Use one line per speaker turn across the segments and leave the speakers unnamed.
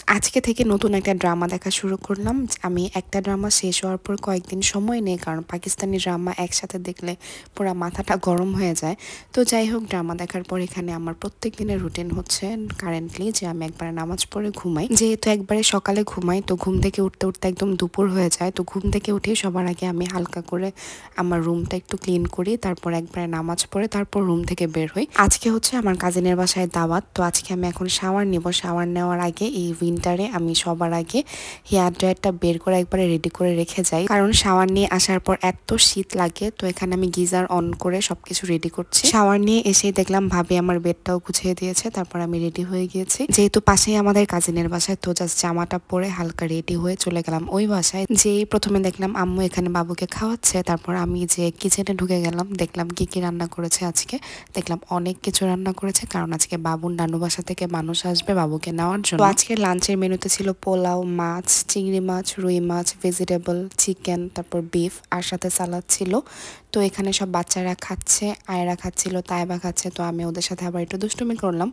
আজকে থেকে নতুন একটা ড্রামা দেখা শুরু করলাম। আমি একটা ড্রামা শেষ হওয়ার পর কয়েকদিন সময় নেই, কারণ পাকিস্তানি ড্রামা একসাথে দেখলে পুরো মাথাটা গরম হয়ে যায়। তো যাই হোক, ড্রামা দেখার পর এখানে আমার প্রত্যেক দিনের রুটিন হচ্ছে কারেন্টলি যে আমি একবারে নামাজ পড়ে ঘুমাই। যেহেতু একবারে সকালে ঘুমাই, তো ঘুম থেকে উঠতে উঠতে একদম দুপুর হয়ে যায়। তো ঘুম থেকে উঠে সবার আগে আমি হালকা করে আমার রুমটা একটু ক্লিন করি, তারপর একবারে নামাজ পড়ে তারপর রুম থেকে বের হই। আজকে হচ্ছে আমার কাজিনের বাসায় দাওয়াত, তো আজকে আমি এখন শাওয়ার নিব। শাওয়ার নেওয়ার আগে এই উইন্টারে আমি সবার আগে হেয়ার ড্রায়ারটা বের করে একবারে রেডি করে রেখে যাই, কারণ শাওয়ার নিয়ে আসার পর এত শীত লাগে। তো এখানে আমি গিজার অন করে সবকিছু রেডি করছি। শাওয়ার নিয়ে এসেই দেখলাম ভাবি আমার বেডটাও গুছিয়ে দিয়েছে, তারপর আমি রেডি হয়ে গিয়েছি। যেহেতু পাশেই আমাদের কাজিনের বাসায়, তো জাস্ট জামাটা পরে হালকা রেডি হয়ে চলে গেলাম ওই বাসায়। যেই প্রথমে দেখলাম আম্মু এখানে বাবুকে খাওয়াচ্ছে, তারপর আমি যে কিচেনে ঢুকে গেলাম, দেখলাম কি কি রান্না করেছে আজকে। দেখলাম অনেক কিছু রান্না করেছে, কারণ আজকে বাবুর নানু বাসা থেকে মানুষ আসবে বাবুকে নেওয়ার জন্য। তো আজকে লাঞ্চের মেনুতে ছিল পোলাও, মাছ, চিংড়ি মাছ, রুই মাছ, ভেজিটেবল, চিকেন, তারপর বিফ, আর সাথে সালাদ ছিল। তো এখানে সব বাচ্চারা খাচ্ছে, আয়রা খাচ্ছিল, তাইবা খাচ্ছে, তো আমি ওদের সাথে আবার একটু দুষ্টুমি করলাম।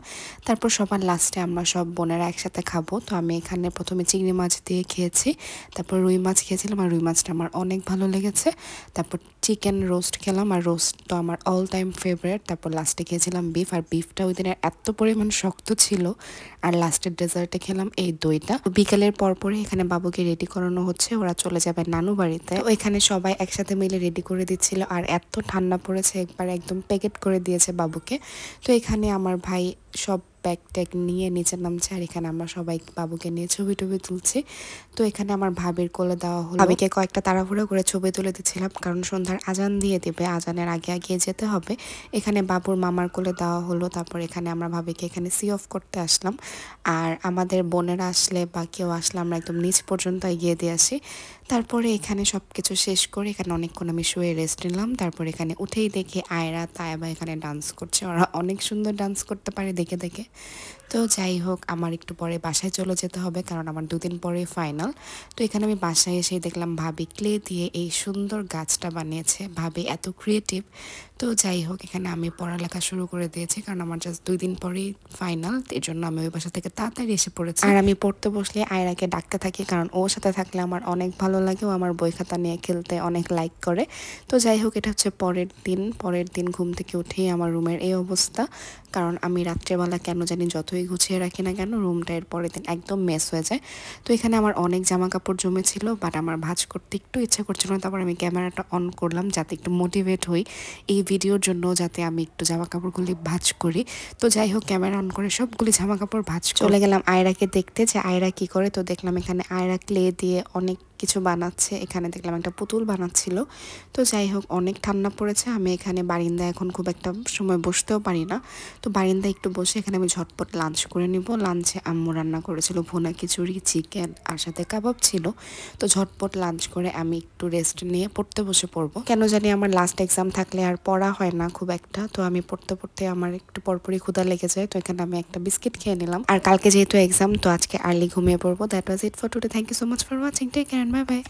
তারপর সবার লাস্টে আমরা সব বোনেরা একসাথে খাবো। তো আমি এখানে প্রথমে চিংড়ি মাছ দিয়ে খেয়েছি, তারপর রুই মাছ খেয়েছিলাম, আর রুই মাছটা আমার অনেক ভালো লেগেছে। তারপর চিকেন রোস্ট খেলাম, আর রোস্ট তো আমার অল টাইম ফেভারিট। তারপর লাস্টে খেয়েছিলাম বিফ, আর বিফটা ওই দিনের এত পরিমাণ শক্ত ছিল। আর লাস্টের ডেজার্টে খেলাম এই দইটা। বিকালের পরপরই এখানে বাবুকে রেডি করানো হচ্ছে, ওরা চলে যাবে নানু বাড়িতে। তো এখানে সবাই একসাথে মিলে রেডি করে দিচ্ছিল, আর এত ঠান্ডা পড়েছে একবার একদম প্যাকেট করে দিয়েছে বাবুকে। তো এখানে আমার ভাই সব ব্যাগ ট্যাগ নিয়ে নিচে নামছে, আর এখানে আমরা সবাই বাবুকে নিয়ে ছবি টবি তুলছি। তো এখানে আমার ভাবির কোলে দেওয়া হলো, ভাবিকে কয়েকটা তাড়াহুড়ো করে ছবি তুলে দিচ্ছিলাম, কারণ সন্ধ্যার আজান দিয়ে দেবে, আজানের আগে আগে যেতে হবে। এখানে বাবুর মামার কোলে দেওয়া হলো। তারপর এখানে আমরা ভাবিকে এখানে সি অফ করতে আসলাম, আর আমাদের বোনেরা আসলে বা কেউ আসলে আমরা একদম নিচ পর্যন্ত এগিয়ে দিয়ে আসি। তারপরে এখানে সব কিছু শেষ করে এখানে অনেকক্ষণ আমি শুয়ে রেস্ট নিলাম। তারপর এখানে উঠেই দেখি আয়রা তাইবা এখানে ডান্স করছে, ওরা অনেক সুন্দর ডান্স করতে পারে দেখে দেখে। তো যাই হোক, আমার একটু পরে বাসায় চলে যেতে হবে, কারণ আমার 2 দিন পরে ফাইনাল। তো এখানে আমি বাসায় এসেই দেখলাম ভাবি ক্লে দিয়ে এই সুন্দর গাছটা বানিয়েছে, ভাবি এত ক্রিয়েটিভ। তো যাই হোক, এখানে আমি পড়ালেখা শুরু করে দিয়েছি, কারণ আমার জাস্ট 2 দিন পরেই ফাইনাল, এর জন্য আমি ওই বাসা থেকে তাড়াতাড়ি এসে পড়েছি। আর আমি পড়তে বসলে আয়রাকে ডাকতে থাকি, কারণ ওর সাথে থাকলে আমার অনেক ভালো লাগে, ও আমার বই খাতা নিয়ে খেলতে অনেক লাইক করে। তো যাই হোক, এটা হচ্ছে পরের দিন ঘুম থেকে উঠেই আমার রুমের এই অবস্থা, কারণ আমি রাত্রেবেলা কেন জানি যতই গুছিয়ে রাখি না কেন, রুমটা এর পরের দিন একদম মেস হয়ে যায়। তো এখানে আমার অনেক জামা কাপড় জমেছিল, বাট আমার ভাঁজ করতে একটু ইচ্ছা করছিল না। তারপর আমি ক্যামেরাটা অন করলাম যাতে একটু মোটিভেট হই এই ভিডিওর জন্য, যাতে আমি একটু জামা কাপড়গুলি ভাঁজ করি। তো যাই হোক, ক্যামেরা অন করে সবগুলি জামা কাপড় ভাঁজ চলে গেলাম আয়রাকে দেখতে যে আয়রা কি করে। তো দেখলাম এখানে আয়রা ক্লে দিয়ে অনেক কিছু বানাচ্ছে, এখানে দেখলাম একটা পুতুল বানাচ্ছিল। তো যাই হোক, অনেক ঠান্ডা পড়েছে, আমি এখানে বারিন্দায় এখন খুব একটা সময় বসতেও পারি না। তো বারিন্দায় একটু বসে এখানে আমি ঝটপট লাঞ্চ করে নিব। লাঞ্চে আম্মু রান্না করেছিল ভুনা খিচুড়ি, চিকেন, আর সাথে কাবাব ছিল। তো ঝটপট লাঞ্চ করে আমি একটু রেস্ট নিয়ে পড়তে বসে পড়বো। কেন জানি আমার লাস্ট এক্সাম থাকলে আর পড়া হয় না খুব একটা, তো আমি পড়তে পড়তে আমার একটু পরপরই ক্ষুধা লেগে যায়। তো এখানে আমি একটা বিস্কিট খেয়ে নিলাম, আর কালকে যেহেতু এক্সাম, তো আজকে আর্লি ঘুমিয়ে পড়বো। That was it for today. Thank you so much for watching, take care, bye by.